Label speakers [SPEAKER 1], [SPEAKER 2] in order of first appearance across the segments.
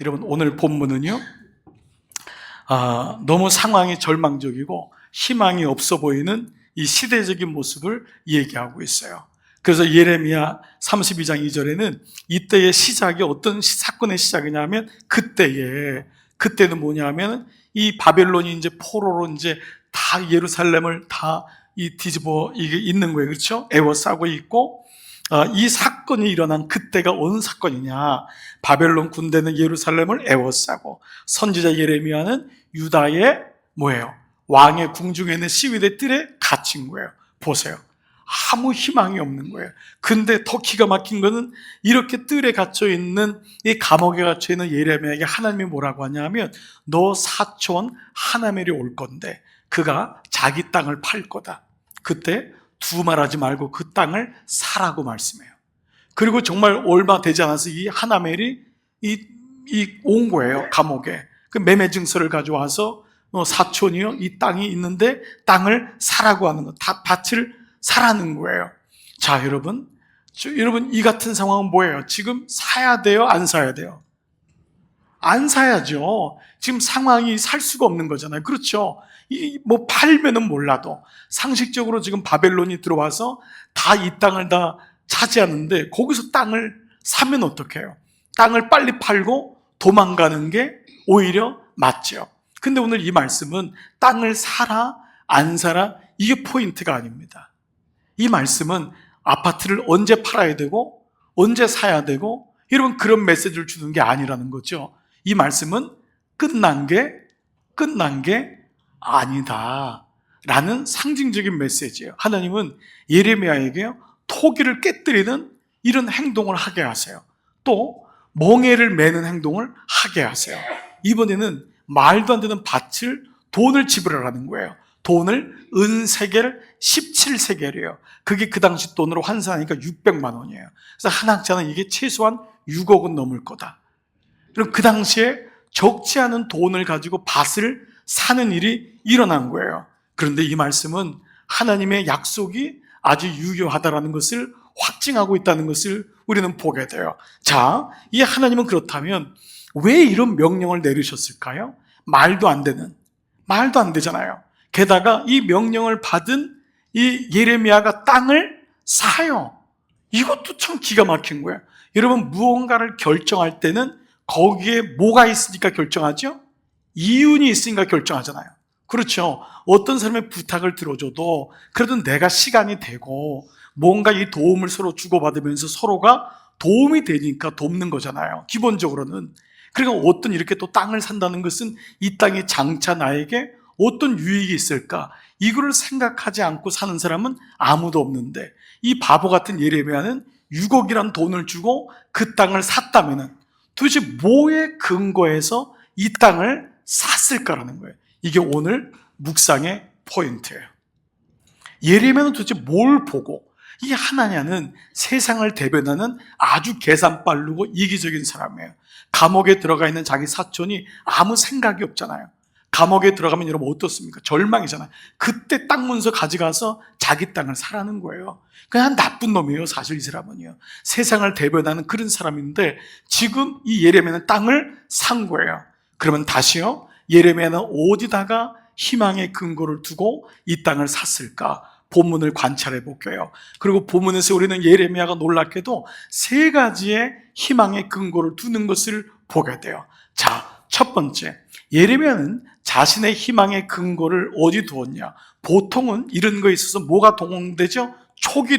[SPEAKER 1] 여러분, 오늘 본문은요, 너무 상황이 절망적이고 희망이 없어 보이는 이 시대적인 모습을 얘기하고 있어요. 그래서 예레미야 32장 2절에는 이때의 시작이 어떤 사건의 시작이냐면 그때는 뭐냐면 이 바벨론이 이제 포로로 이제 다 예루살렘을 다 뒤집어 이게 있는 거예요. 그렇죠? 에워싸고 있고, 이 사건이 일어난 그때가 어느 사건이냐? 바벨론 군대는 예루살렘을 에워싸고 선지자 예레미야는 유다의 뭐예요? 왕의 궁중에 있는 시위대 뜰에 갇힌 거예요. 보세요. 아무 희망이 없는 거예요. 근데 더 기가 막힌 거는 이렇게 뜰에 갇혀 있는, 이 감옥에 갇혀 있는 예레미야에게 하나님이 뭐라고 하냐면, 너 사촌 하나멜이 올 건데 그가 자기 땅을 팔 거다. 그때 두말하지 말고 그 땅을 사라고 말씀해요. 그리고 정말 얼마 되지 않아서 이 하나멜이 온 거예요. 감옥에 그 매매 증서를 가져와서 사촌이요, 이 땅이 있는데 땅을 사라고 하는 거, 다 밭을 사라는 거예요. 자, 여러분 이 같은 상황은 뭐예요? 지금 사야 돼요? 안 사야 돼요? 안 사야죠. 지금 상황이 살 수가 없는 거잖아요. 그렇죠? 뭐 팔면은 몰라도 상식적으로 지금 바벨론이 들어와서 다 이 땅을 다 차지하는데 거기서 땅을 사면 어떡해요? 땅을 빨리 팔고 도망가는 게 오히려 맞죠. 근데 오늘 이 말씀은 땅을 사라 안 사라 이게 포인트가 아닙니다. 이 말씀은 아파트를 언제 팔아야 되고 언제 사야 되고 여러분 그런 메시지를 주는 게 아니라는 거죠. 이 말씀은 끝난 게 아니다 라는 상징적인 메시지예요. 하나님은 예레미야에게 토기를 깨뜨리는 이런 행동을 하게 하세요. 또 멍에를 매는 행동을 하게 하세요. 이번에는 말도 안 되는 돈을 지불하라는 거예요. 돈을 은세겔 17세겔이에요. 그게 그 당시 돈으로 환산하니까 600만 원이에요. 그래서 한 학자는 이게 최소한 6억은 넘을 거다. 그럼 그 당시에 적지 않은 돈을 가지고 밭을 사는 일이 일어난 거예요. 그런데 이 말씀은 하나님의 약속이 아주 유효하다라는 것을 확증하고 있다는 것을 우리는 보게 돼요. 자, 이 하나님은 그렇다면 왜 이런 명령을 내리셨을까요? 말도 안 되잖아요. 게다가 이 명령을 받은 이 예레미야가 땅을 사요. 이것도 참 기가 막힌 거예요. 여러분, 무언가를 결정할 때는 거기에 뭐가 있으니까 결정하죠? 이윤이 있으니까 결정하잖아요. 그렇죠. 어떤 사람의 부탁을 들어줘도 그래도 내가 시간이 되고 뭔가 이 도움을 서로 주고받으면서 서로가 도움이 되니까 돕는 거잖아요. 기본적으로는. 그러니까 어떤 이렇게 또 땅을 산다는 것은 이 땅이 장차 나에게 어떤 유익이 있을까? 이거를 생각하지 않고 사는 사람은 아무도 없는데 이 바보 같은 예레미야는 6억이란 돈을 주고 그 땅을 샀다면은 도대체 뭐에 근거해서 이 땅을 샀을까라는 거예요. 이게 오늘 묵상의 포인트예요. 예레미야는 도대체 뭘 보고, 이 하나냐는 세상을 대변하는 아주 계산 빠르고 이기적인 사람이에요. 감옥에 들어가 있는 자기 사촌이 아무 생각이 없잖아요. 감옥에 들어가면 여러분 어떻습니까? 절망이잖아요. 그때 땅 문서 가져가서 자기 땅을 사라는 거예요. 그냥 나쁜 놈이에요, 사실 이 사람은요. 세상을 대변하는 그런 사람인데 지금 이 예레미야는 땅을 산 거예요. 그러면 다시요, 예레미야는 어디다가 희망의 근거를 두고 이 땅을 샀을까? 본문을 관찰해 볼게요. 그리고 본문에서 우리는 예레미야가 놀랍게도 세 가지의 희망의 근거를 두는 것을 보게 돼요. 자, 첫 번째, 예레미야는 자신의 희망의 근거를 어디 두었냐? 보통은 이런 거에 있어서 뭐가 동원되죠? 촉이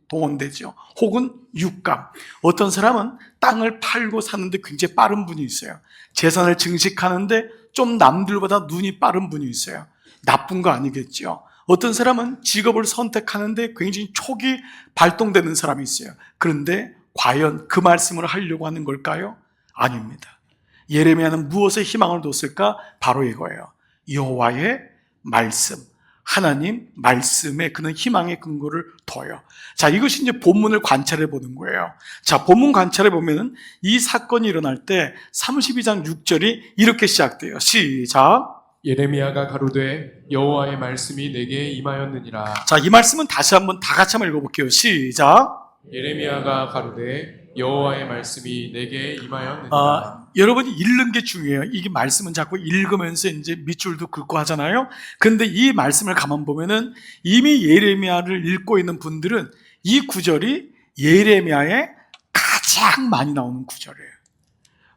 [SPEAKER 1] 동원되죠. 혹은 육감. 어떤 사람은 땅을 팔고 사는데 굉장히 빠른 분이 있어요. 재산을 증식하는데 좀 남들보다 눈이 빠른 분이 있어요. 나쁜 거 아니겠죠. 어떤 사람은 직업을 선택하는데 굉장히 촉이 발동되는 사람이 있어요. 그런데 과연 그 말씀을 하려고 하는 걸까요? 아닙니다. 예레미야는 무엇에 희망을 뒀을까? 바로 이거예요. 여호와의 말씀, 하나님 말씀에 그는 희망의 근거를 둬요. 자, 이것이 이제 본문을 관찰해 보는 거예요. 자, 본문 관찰해 보면은 이 사건이 일어날 때 32장 6절이 이렇게 시작돼요. 시작.
[SPEAKER 2] 예레미야가 가로되 여호와의 말씀이 내게 임하였느니라.
[SPEAKER 1] 자, 이 말씀은 다시 한번 다 같이 한번 읽어볼게요. 시작.
[SPEAKER 2] 예레미야가 가로되 여호와의 말씀이 내게 임하였느니라.
[SPEAKER 1] 여러분이 읽는 게 중요해요. 이게 말씀은 자꾸 읽으면서 이제 밑줄도 긋고 하잖아요. 근데 이 말씀을 가만 보면은 이미 예레미야를 읽고 있는 분들은 이 구절이 예레미야에 가장 많이 나오는 구절이에요.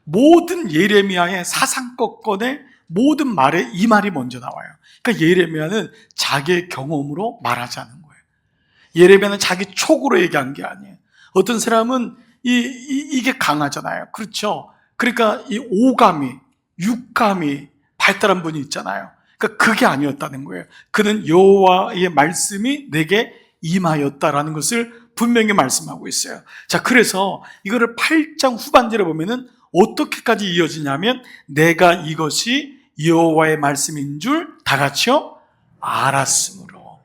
[SPEAKER 1] 모든 예레미야의 사상권의 모든 말에 이 말이 먼저 나와요. 그러니까 예레미야는 자기의 경험으로 말하자는 거예요. 예레미야는 자기 촉으로 얘기한 게 아니에요. 어떤 사람은 이게 강하잖아요. 그렇죠? 그러니까 이 오감이, 육감이 발달한 분이 있잖아요. 그러니까 그게 아니었다는 거예요. 그는 여호와의 말씀이 내게 임하였다라는 것을 분명히 말씀하고 있어요. 자, 그래서 이거를 8장 후반절에 보면은 어떻게까지 이어지냐면 내가 이것이 여호와의 말씀인 줄 다 같이요 알았으므로.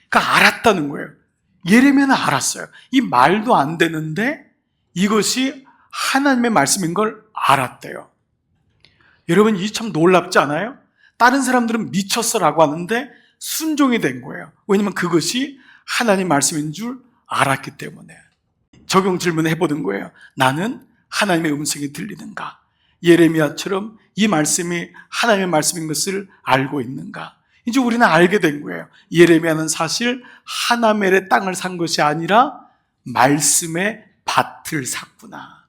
[SPEAKER 1] 그러니까 알았다는 거예요. 예레미야는 알았어요. 이 말도 안 되는데 이것이 하나님의 말씀인 걸 알았대요. 여러분, 이게 참 놀랍지 않아요? 다른 사람들은 미쳤어라고 하는데 순종이 된 거예요. 왜냐면 그것이 하나님 말씀인 줄 알았기 때문에. 적용 질문을 해보는 거예요. 나는 하나님의 음성이 들리는가? 예레미야처럼 이 말씀이 하나님의 말씀인 것을 알고 있는가? 이제 우리는 알게 된 거예요. 예레미야는 사실 하나멜의 땅을 산 것이 아니라 말씀의 밭을 샀구나.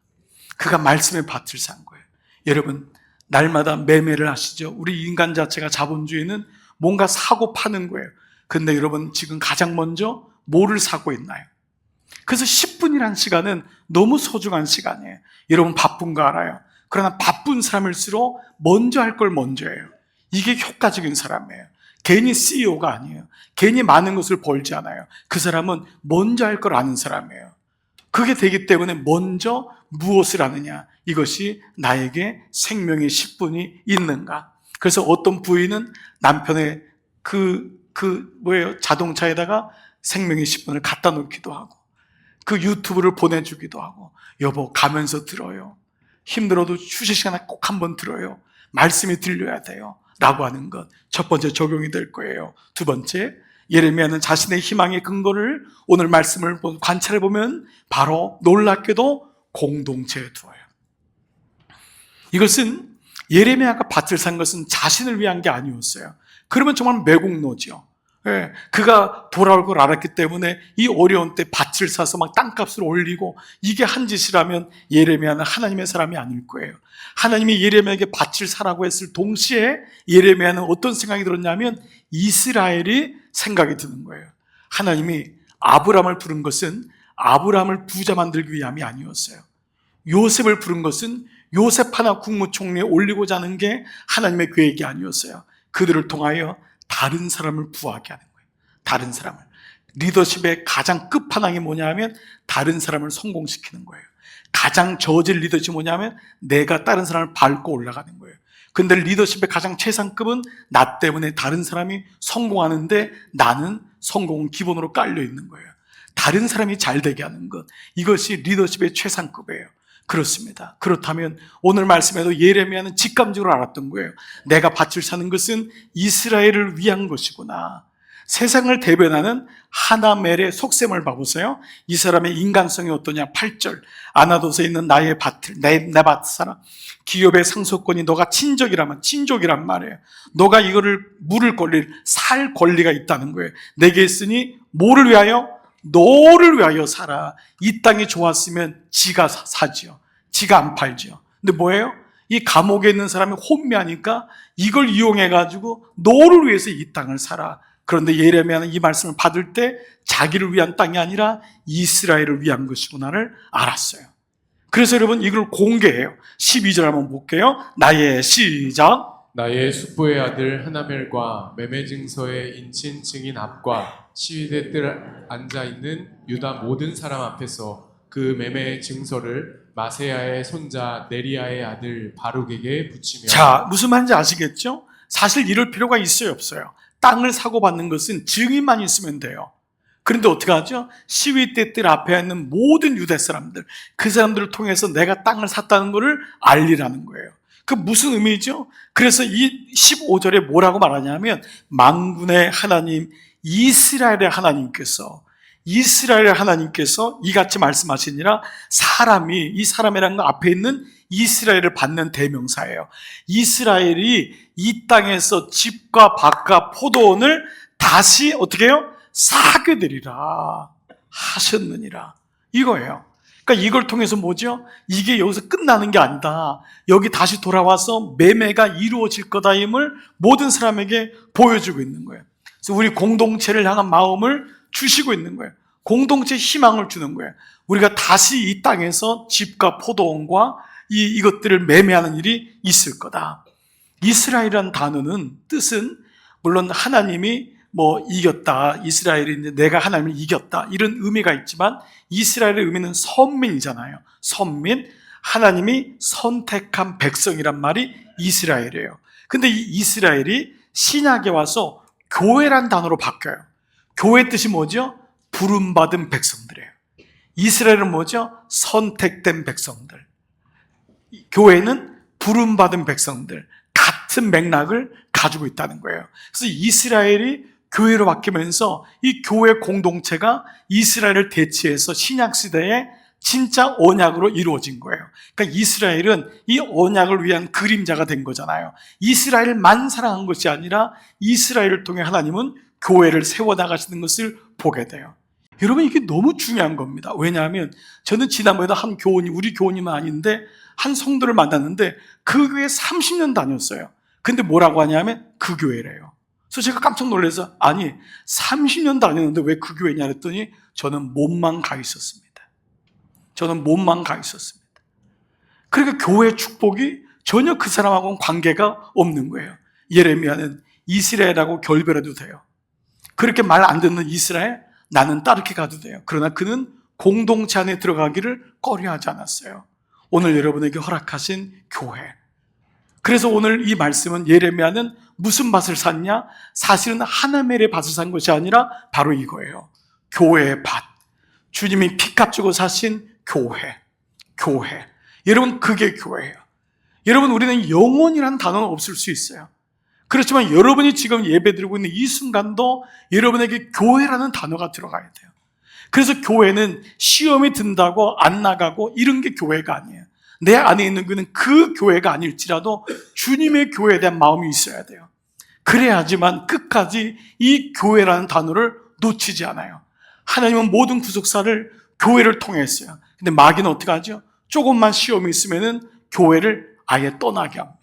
[SPEAKER 1] 그가 말씀의 밭을 산 거예요. 여러분, 날마다 매매를 하시죠. 우리 인간 자체가 자본주의는 뭔가 사고 파는 거예요. 근데 여러분, 지금 가장 먼저 뭐를 사고 있나요? 그래서 10분이라는 시간은 너무 소중한 시간이에요. 여러분 바쁜 거 알아요. 그러나 바쁜 사람일수록 먼저 할 걸 먼저 해요. 이게 효과적인 사람이에요. 괜히 CEO가 아니에요. 괜히 많은 것을 벌지 않아요. 그 사람은 먼저 할 걸 아는 사람이에요. 그게 되기 때문에 먼저 무엇을 하느냐, 이것이 나에게 생명의 10분이 있는가. 그래서 어떤 부인은 남편의 자동차에다가 생명의 10분을 갖다 놓기도 하고, 그 유튜브를 보내주기도 하고, 여보 가면서 들어요. 힘들어도 휴식 시간에 꼭 한번 들어요. 말씀이 들려야 돼요. 라고 하는 것, 첫 번째 적용이 될 거예요. 두 번째, 예레미야는 자신의 희망의 근거를 오늘 말씀을 관찰해 보면 바로 놀랍게도 공동체에 두어요. 이것은 예레미야가 밭을 산 것은 자신을 위한 게 아니었어요. 그러면 정말 매국노죠. 예, 그가 돌아올 걸 알았기 때문에 이 어려운 때 밭을 사서 막 땅값을 올리고, 이게 한 짓이라면 예레미야는 하나님의 사람이 아닐 거예요. 하나님이 예레미야에게 밭을 사라고 했을 동시에 예레미야는 어떤 생각이 들었냐면 이스라엘이 생각이 드는 거예요. 하나님이 아브람을 부른 것은 아브람을 부자 만들기 위함이 아니었어요. 요셉을 부른 것은 요셉 하나 국무총리에 올리고자 하는 게 하나님의 계획이 아니었어요. 그들을 통하여 다른 사람을 부하게 하는 거예요. 다른 사람을. 리더십의 가장 끝판왕이 뭐냐 하면 다른 사람을 성공시키는 거예요. 가장 저질 리더십이 뭐냐 하면 내가 다른 사람을 밟고 올라가는 거예요. 근데 리더십의 가장 최상급은 나 때문에 다른 사람이 성공하는데 나는 성공은 기본으로 깔려 있는 거예요. 다른 사람이 잘 되게 하는 것, 이것이 리더십의 최상급이에요. 그렇습니다. 그렇다면 오늘 말씀에도 예레미야는 직감적으로 알았던 거예요. 내가 밭을 사는 것은 이스라엘을 위한 것이구나. 세상을 대변하는 하나멜의 속셈을 봐보세요. 이 사람의 인간성이 어떠냐. 8절, 아나도서에 있는 나의 밭을 내 밭 사라. 기업의 상속권이 너가 친족이란 말이에요. 너가 이거를 물을 권리, 살 권리가 있다는 거예요. 내게 있으니 뭐를 위하여? 너를 위하여 살아. 이 땅이 좋았으면 지가 사지요. 지가 안 팔지요. 근데 뭐예요? 이 감옥에 있는 사람이 혼미하니까 이걸 이용해가지고 너를 위해서 이 땅을 살아. 그런데 예레미야는 이 말씀을 받을 때 자기를 위한 땅이 아니라 이스라엘을 위한 것이구나를 알았어요. 그래서 여러분 이걸 공개해요. 12절 한번 볼게요. 나의 시작.
[SPEAKER 2] 나의 숙부의 아들 하나멜과 매매 증서에 인친 증인 앞과 시위대 뜰 앉아있는 유다 모든 사람 앞에서 그 매매 증서를 마세야의 손자 네리야의 아들 바룩에게 붙이며. 자,
[SPEAKER 1] 무슨 말인지 아시겠죠? 사실 이럴 필요가 있어요, 없어요? 땅을 사고 받는 것은 증인만 있으면 돼요. 그런데 어떻게 하죠? 시위대 뜰 앞에 있는 모든 유대 사람들, 그 사람들을 통해서 내가 땅을 샀다는 것을 알리라는 거예요. 그 무슨 의미죠? 그래서 이 15절에 뭐라고 말하냐면 만군의 하나님 이스라엘의 하나님께서 이스라엘 하나님께서 이같이 말씀하시니라. 사람이, 이 사람이라는 거 앞에 있는 이스라엘을 받는 대명사예요. 이스라엘이 이 땅에서 집과 밭과 포도원을 다시 어떻게 해요? 사게 되리라 하셨느니라, 이거예요. 그러니까 이걸 통해서 뭐죠? 이게 여기서 끝나는 게 아니다. 여기 다시 돌아와서 매매가 이루어질 거다임을 모든 사람에게 보여주고 있는 거예요. 그래서 우리 공동체를 향한 마음을 주시고 있는 거예요. 공동체 희망을 주는 거예요. 우리가 다시 이 땅에서 집과 포도원과 이것들을 매매하는 일이 있을 거다. 이스라엘이라는 단어는 뜻은 물론 하나님이 이겼다, 이스라엘이 이제 내가 하나님을 이겼다, 이런 의미가 있지만 이스라엘의 의미는 선민이잖아요. 선민, 하나님이 선택한 백성이란 말이 이스라엘이에요. 근데 이 이스라엘이 신약에 와서 교회란 단어로 바뀌어요. 교회 뜻이 뭐죠? 부름받은 백성들이에요. 이스라엘은 뭐죠? 선택된 백성들. 교회는 부름받은 백성들, 같은 맥락을 가지고 있다는 거예요. 그래서 이스라엘이 교회로 바뀌면서 이 교회 공동체가 이스라엘을 대체해서 신약시대에 진짜 언약으로 이루어진 거예요. 그러니까 이스라엘은 이 언약을 위한 그림자가 된 거잖아요. 이스라엘만 사랑한 것이 아니라 이스라엘을 통해 하나님은 교회를 세워나가시는 것을 보게 돼요. 여러분, 이게 너무 중요한 겁니다. 왜냐하면 저는 지난번에도 한 교원이, 우리 교원님은 아닌데 한 성도를 만났는데 그 교회에 30년 다녔어요. 근데 뭐라고 하냐면 그 교회래요. 그래서 제가 깜짝 놀라서, 아니 30년 다녔는데 왜 그 교회냐 그랬더니 저는 몸만 가 있었습니다. 저는 몸만 가 있었습니다. 그러니까 교회 축복이 전혀 그 사람하고는 관계가 없는 거예요. 예레미야는 이스라엘하고 결별해도 돼요. 그렇게 말 안 듣는 이스라엘, 나는 따르게 가도 돼요. 그러나 그는 공동체 안에 들어가기를 꺼려하지 않았어요. 오늘 여러분에게 허락하신 교회. 그래서 오늘 이 말씀은 예레미야는 무슨 밭을 샀냐? 사실은 하나멜의 밭을 산 것이 아니라 바로 이거예요. 교회의 밭. 주님이 피값 주고 사신 교회. 교회. 여러분, 그게 교회예요. 여러분, 우리는 영혼이라는 단어는 없을 수 있어요. 그렇지만 여러분이 지금 예배드리고 있는 이 순간도 여러분에게 교회라는 단어가 들어가야 돼요. 그래서 교회는 시험이 든다고 안 나가고 이런 게 교회가 아니에요. 내 안에 있는 교회는 그 교회가 아닐지라도 주님의 교회에 대한 마음이 있어야 돼요. 그래야지만 끝까지 이 교회라는 단어를 놓치지 않아요. 하나님은 모든 구속사를 교회를 통해 했어요. 근데 마귀는 어떻게 하죠? 조금만 시험이 있으면은 교회를 아예 떠나게 합니다.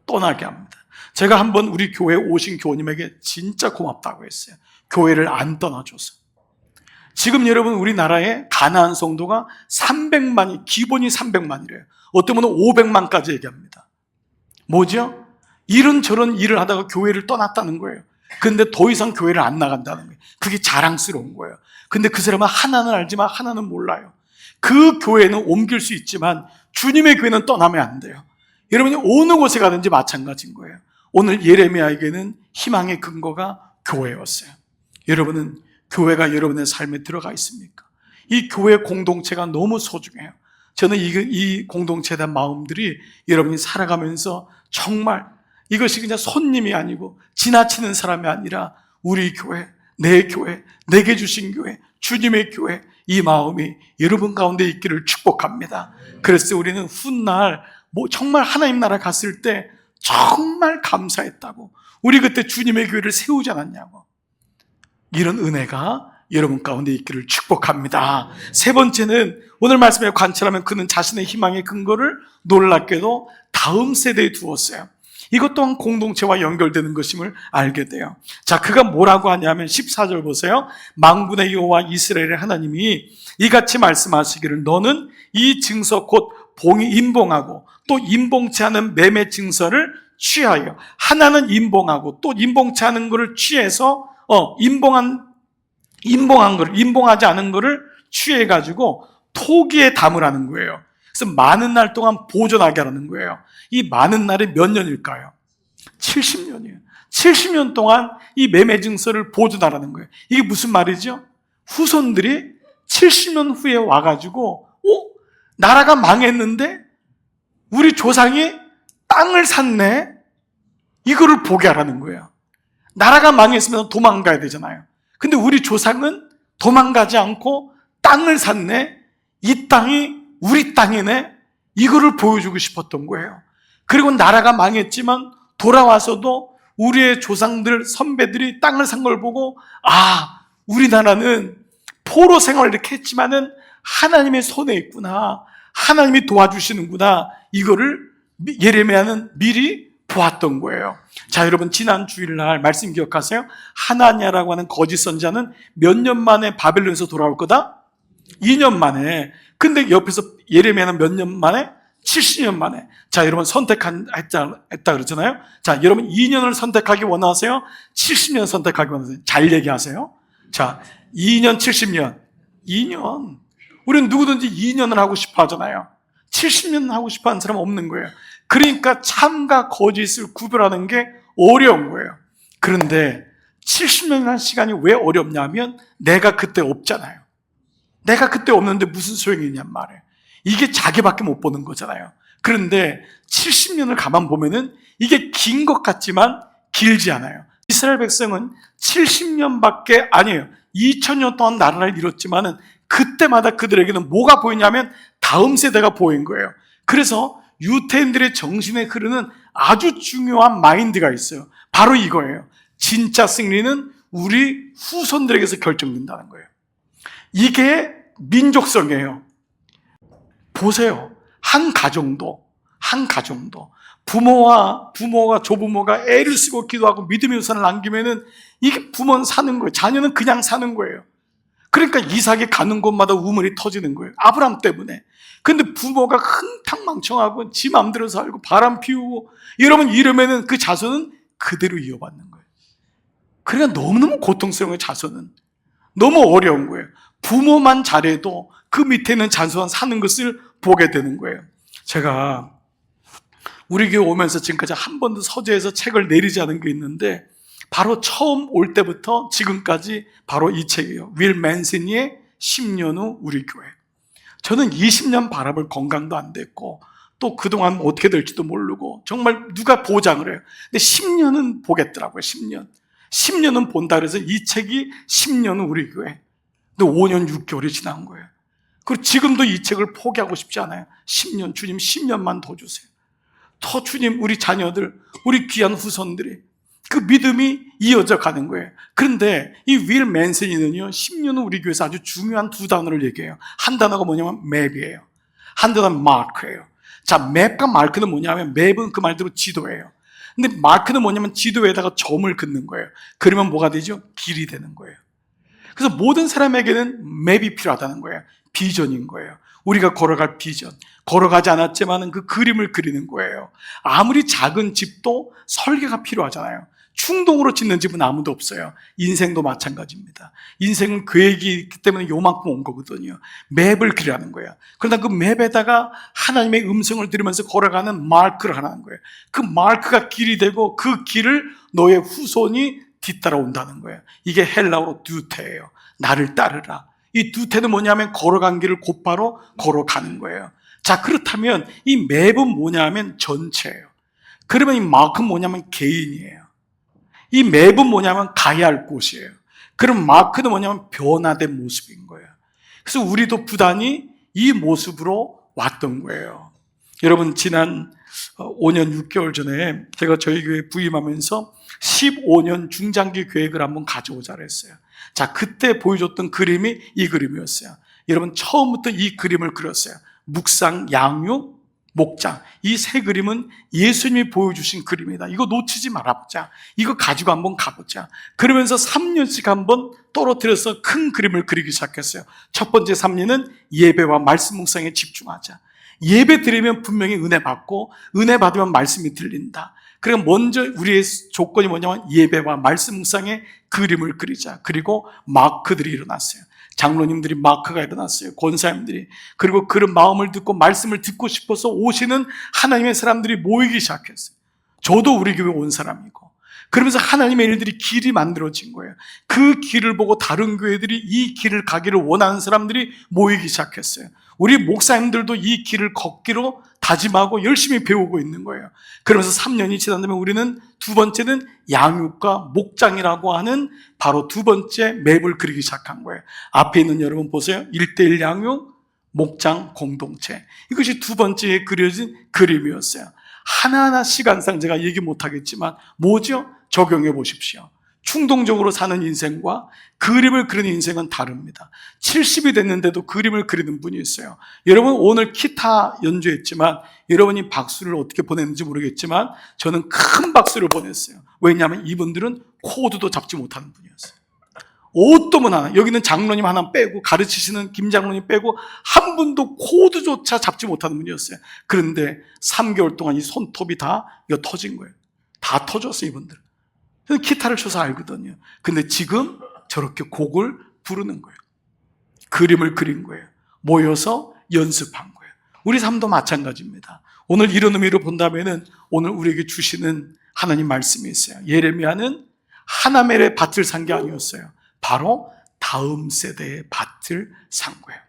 [SPEAKER 1] 떠나게 합니다. 제가 한번 우리 교회에 오신 교우님에게 진짜 고맙다고 했어요. 교회를 안 떠나줘서. 지금 여러분, 우리나라에 가나안 성도가 300만이, 기본이 300만이래요. 어떤 분은 500만까지 얘기합니다. 뭐죠? 이런저런 일을 하다가 교회를 떠났다는 거예요. 근데 더 이상 교회를 안 나간다는 거예요. 그게 자랑스러운 거예요. 근데 그 사람은 하나는 알지만 하나는 몰라요. 그 교회는 옮길 수 있지만 주님의 교회는 떠나면 안 돼요. 여러분이 어느 곳에 가든지 마찬가지인 거예요. 오늘 예레미야에게는 희망의 근거가 교회였어요. 여러분은 교회가 여러분의 삶에 들어가 있습니까? 이 교회 공동체가 너무 소중해요. 저는 이 공동체에 대한 마음들이 여러분이 살아가면서 정말 이것이 그냥 손님이 아니고 지나치는 사람이 아니라 우리 교회, 내 교회, 내게 주신 교회, 주님의 교회, 이 마음이 여러분 가운데 있기를 축복합니다. 그래서 우리는 훗날 정말 하나님 나라 갔을 때 정말 감사했다고, 우리 그때 주님의 교회를 세우지 않았냐고, 이런 은혜가 여러분 가운데 있기를 축복합니다. 세 번째는 오늘 말씀에 관찰하면 그는 자신의 희망의 근거를 놀랍게도 다음 세대에 두었어요. 이것 또한 공동체와 연결되는 것임을 알게 돼요. 자, 그가 뭐라고 하냐면 14절 보세요. 만군의 여호와 이스라엘의 하나님이 이같이 말씀하시기를 너는 이 증서 곧 임봉하고 또 임봉치 않은 매매 증서를 취하여, 하나는 임봉하고 또 임봉치 않은 것을 취해서 임봉하지 않은 것을 취해가지고 토기에 담으라는 거예요. 그래서 많은 날 동안 보존하게 하라는 거예요. 이 많은 날이 몇 년일까요? 70년이에요. 70년 동안 이 매매 증서를 보존하라는 거예요. 이게 무슨 말이죠? 후손들이 70년 후에 와가지고 나라가 망했는데 우리 조상이 땅을 샀네, 이거를 보게 하라는 거예요. 나라가 망했으면 도망가야 되잖아요. 근데 우리 조상은 도망가지 않고 땅을 샀네. 이 땅이 우리 땅이네. 이거를 보여주고 싶었던 거예요. 그리고 나라가 망했지만 돌아와서도 우리의 조상들, 선배들이 땅을 산 걸 보고, 아, 우리나라는 포로 생활을 이렇게 했지만은 하나님의 손에 있구나. 하나님이 도와주시는구나. 이거를 예레미야는 미리 보았던 거예요. 자, 여러분, 지난 주일날 말씀 기억하세요? 하나냐라고 하는 거짓 선자는 몇 년 만에 바벨론에서 돌아올 거다? 2년 만에. 근데 옆에서 예레미야는 몇 년 만에? 70년 만에. 자, 여러분, 했다 그러잖아요. 자, 여러분, 2년을 선택하기 원하세요? 70년 선택하기 원하세요? 잘 얘기하세요. 자, 2년, 70년. 2년. 우리는 누구든지 2년을 하고 싶어 하잖아요. 70년 하고 싶어 하는 사람은 없는 거예요. 그러니까 참과 거짓을 구별하는 게 어려운 거예요. 그런데 70년이라는 시간이 왜 어렵냐면 내가 그때 없잖아요. 내가 그때 없는데 무슨 소용이 있냔 말이에요. 이게 자기밖에 못 보는 거잖아요. 그런데 70년을 가만 보면은 이게 긴 것 같지만 길지 않아요. 이스라엘 백성은 70년밖에 아니에요. 2000년 동안 나라를 이뤘지만은 그때마다 그들에게는 뭐가 보이냐면 다음 세대가 보인 거예요. 그래서 유태인들의 정신에 흐르는 아주 중요한 마인드가 있어요. 바로 이거예요. 진짜 승리는 우리 후손들에게서 결정된다는 거예요. 이게 민족성이에요. 보세요. 한 가정도 부모가 조부모가 애를 쓰고 기도하고 믿음의 유산을 남기면은 이게 부모는 사는 거예요. 자녀는 그냥 사는 거예요. 그러니까 이삭이 가는 곳마다 우물이 터지는 거예요. 아브람 때문에. 근데 부모가 흥탕망청하고 지 맘대로 살고 바람 피우고 이러면은 그 자손은 그대로 이어받는 거예요. 그러니까 너무너무 고통스러운 거예요. 자손은 너무 어려운 거예요. 부모만 잘해도 그 밑에 있는 자손 사는 것을 보게 되는 거예요. 제가 우리 교회 오면서 지금까지 한 번도 서재에서 책을 내리지 않은 게 있는데 바로 처음 올 때부터 지금까지 바로 이 책이에요. 윌 맨시니의 10년 후 우리 교회. 저는 20년 바라볼 건강도 안 됐고 또 그동안 어떻게 될지도 모르고 정말 누가 보장을 해요. 근데 10년은 보겠더라고요. 10년은 본다 그래서 이 책이 10년 후 우리 교회. 근데 5년 6개월이 지난 거예요. 그리고 지금도 이 책을 포기하고 싶지 않아요. 10년, 주님 10년만 더 주세요. 더 주님, 우리 자녀들, 우리 귀한 후손들이 그 믿음이 이어져 가는 거예요. 그런데 이 윌 맨슨이는요, 10년 후 우리 교회에서 아주 중요한 두 단어를 얘기해요. 한 단어가 뭐냐면 맵이에요. 한 단어는 마크예요. 자, 맵과 마크는 뭐냐면 맵은 그 말대로 지도예요. 근데 마크는 뭐냐면 지도에다가 점을 긋는 거예요. 그러면 뭐가 되죠? 길이 되는 거예요. 그래서 모든 사람에게는 맵이 필요하다는 거예요. 비전인 거예요. 우리가 걸어갈 비전. 걸어가지 않았지만 그 그림을 그리는 거예요. 아무리 작은 집도 설계가 필요하잖아요. 충동으로 짓는 집은 아무도 없어요. 인생도 마찬가지입니다. 인생은 계획이 있기 때문에 요만큼 온 거거든요. 맵을 그리라는 거예요. 그러나 그 맵에다가 하나님의 음성을 들으면서 걸어가는 마크를 하라는 거예요. 그 마크가 길이 되고 그 길을 너의 후손이 뒤따라온다는 거예요. 이게 헬라어로 듀테예요. 나를 따르라. 이 듀테는 뭐냐면 걸어간 길을 곧바로 걸어가는 거예요. 자, 그렇다면 이 맵은 뭐냐면 전체예요. 그러면 이 마크는 뭐냐면 개인이에요. 이 맵은 뭐냐면 가야 할 곳이에요. 그럼 마크는 뭐냐면 변화된 모습인 거예요. 그래서 우리도 부단히 이 모습으로 왔던 거예요. 여러분, 지난 5년 6개월 전에 제가 저희 교회 부임하면서 15년 중장기 계획을 한번 가져오자 그랬어요. 자, 그때 보여줬던 그림이 이 그림이었어요. 여러분, 처음부터 이 그림을 그렸어요. 묵상, 양육, 목장. 이 세 그림은 예수님이 보여주신 그림이다. 이거 놓치지 말아보자. 이거 가지고 한번 가보자. 그러면서 3년씩 한번 떨어뜨려서 큰 그림을 그리기 시작했어요. 첫 번째 3년은 예배와 말씀 묵상에 집중하자. 예배 드리면 분명히 은혜 받고 은혜 받으면 말씀이 들린다. 그리고 먼저 우리의 조건이 뭐냐면 예배와 말씀 묵상에 그림을 그리자. 그리고 마크들이 일어났어요. 장로님들이 마크가 일어났어요. 권사님들이. 그리고 그런 마음을 듣고 말씀을 듣고 싶어서 오시는 하나님의 사람들이 모이기 시작했어요. 저도 우리 교회 온 사람이고. 그러면서 하나님의 일들이 길이 만들어진 거예요. 그 길을 보고 다른 교회들이 이 길을 가기를 원하는 사람들이 모이기 시작했어요. 우리 목사님들도 이 길을 걷기로 다짐하고 열심히 배우고 있는 거예요. 그러면서 3년이 지난 다음에 우리는 두 번째는 양육과 목장이라고 하는 바로 두 번째 맵을 그리기 시작한 거예요. 앞에 있는 여러분 보세요. 1:1 양육, 목장, 공동체. 이것이 두 번째에 그려진 그림이었어요. 하나하나 시간상 제가 얘기 못하겠지만 뭐죠? 적용해 보십시오. 충동적으로 사는 인생과 그림을 그리는 인생은 다릅니다. 70이 됐는데도 그림을 그리는 분이 있어요. 여러분 오늘 기타 연주했지만 여러분이 박수를 어떻게 보냈는지 모르겠지만 저는 큰 박수를 보냈어요. 왜냐하면 이분들은 코드도 잡지 못하는 분이었어요. 옷도문 하나, 여기는 장로님 하나 빼고 가르치시는 김 장로님 빼고 한 분도 코드조차 잡지 못하는 분이었어요. 그런데 3개월 동안 이 손톱이 다 이거 터진 거예요. 다 터졌어요, 이분들. 저는 기타를 쳐서 알거든요. 근데 지금 저렇게 곡을 부르는 거예요. 그림을 그린 거예요. 모여서 연습한 거예요. 우리 삶도 마찬가지입니다. 오늘 이런 의미로 본다면은 오늘 우리에게 주시는 하나님 말씀이 있어요. 예레미야는 하나멜의 밭을 산 게 아니었어요. 바로 다음 세대의 밭을 산 거예요.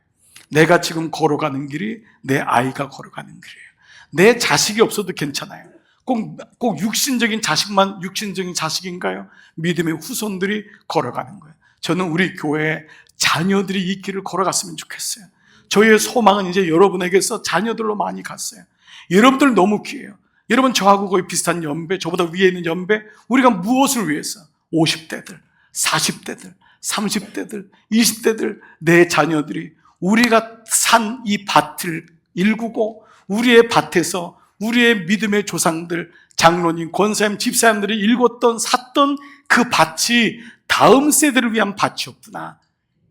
[SPEAKER 1] 내가 지금 걸어가는 길이 내 아이가 걸어가는 길이에요. 내 자식이 없어도 괜찮아요. 꼭 육신적인 자식만 육신적인 자식인가요? 믿음의 후손들이 걸어가는 거예요. 저는 우리 교회에 자녀들이 이 길을 걸어갔으면 좋겠어요. 저희의 소망은 이제 여러분에게서 자녀들로 많이 갔어요. 여러분들 너무 귀해요. 여러분 저하고 거의 비슷한 연배, 저보다 위에 있는 연배, 우리가 무엇을 위해서 50대들, 40대들, 30대들, 20대들 내 자녀들이 우리가 산 이 밭을 일구고 우리의 밭에서 우리의 믿음의 조상들, 장로님, 권사님, 집사님들이 읽었던 샀던 그 밭이 다음 세대를 위한 밭이었구나.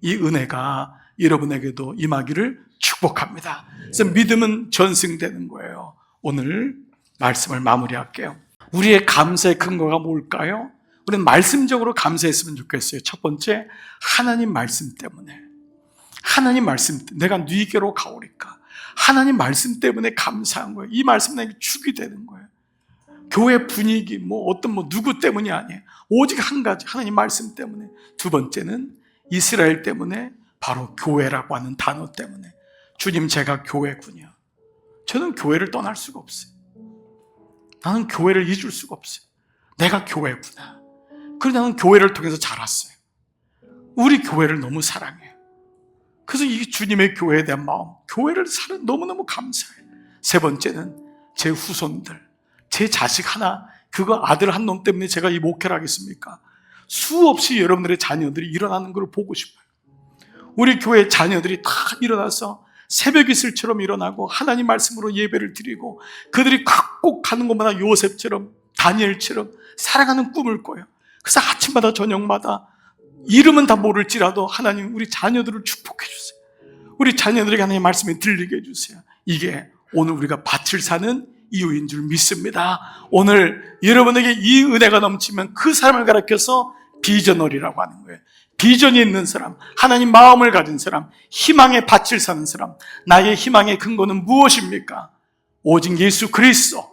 [SPEAKER 1] 이 은혜가 여러분에게도 임하기를 축복합니다. 그래서 믿음은 전승되는 거예요. 오늘 말씀을 마무리할게요. 우리의 감사의 근거가 뭘까요? 우리는 말씀적으로 감사했으면 좋겠어요. 첫 번째, 하나님 말씀 때문에. 하나님 말씀 때문에 내가 네게로 가오리까. 하나님 말씀 때문에 감사한 거예요. 이 말씀은 나에게 축이 되는 거예요. 교회 분위기, 누구 때문이 아니에요. 오직 한 가지, 하나님 말씀 때문에. 두 번째는 이스라엘 때문에, 바로 교회라고 하는 단어 때문에. 주님, 제가 교회군요. 저는 교회를 떠날 수가 없어요. 나는 교회를 잊을 수가 없어요. 내가 교회구나. 그래서 나는 교회를 통해서 자랐어요. 우리 교회를 너무 사랑해요. 그래서 이 주님의 교회에 대한 마음, 교회를 사는 너무너무 감사해요. 세 번째는 제 후손들, 제 자식 하나, 그거 아들 한 놈 때문에 제가 이 목회를 하겠습니까? 수없이 여러분들의 자녀들이 일어나는 걸 보고 싶어요. 우리 교회 자녀들이 다 일어나서 새벽 이슬처럼 일어나고 하나님 말씀으로 예배를 드리고 그들이 꼭 가는 곳마다 요셉처럼 다니엘처럼 살아가는 꿈을 꿔요. 그래서 아침마다 저녁마다 이름은 다 모를지라도 하나님 우리 자녀들을 축복해 주세요. 우리 자녀들에게 하나님의 말씀을 들리게 해주세요. 이게 오늘 우리가 밭을 사는 이유인 줄 믿습니다. 오늘 여러분에게 이 은혜가 넘치면 그 사람을 가르쳐서 비전어리라고 하는 거예요. 비전이 있는 사람, 하나님 마음을 가진 사람, 희망의 밭을 사는 사람. 나의 희망의 근거는 무엇입니까? 오직 예수 그리스도,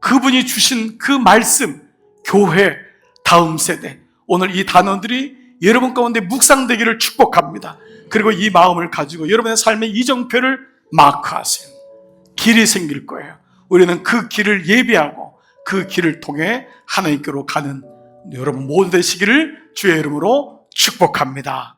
[SPEAKER 1] 그분이 주신 그 말씀, 교회, 다음 세대. 오늘 이 단어들이 여러분 가운데 묵상되기를 축복합니다. 그리고 이 마음을 가지고 여러분의 삶의 이정표를 마크하세요. 길이 생길 거예요. 우리는 그 길을 예비하고 그 길을 통해 하나님께로 가는 여러분 모두 되시기를 주의 이름으로 축복합니다.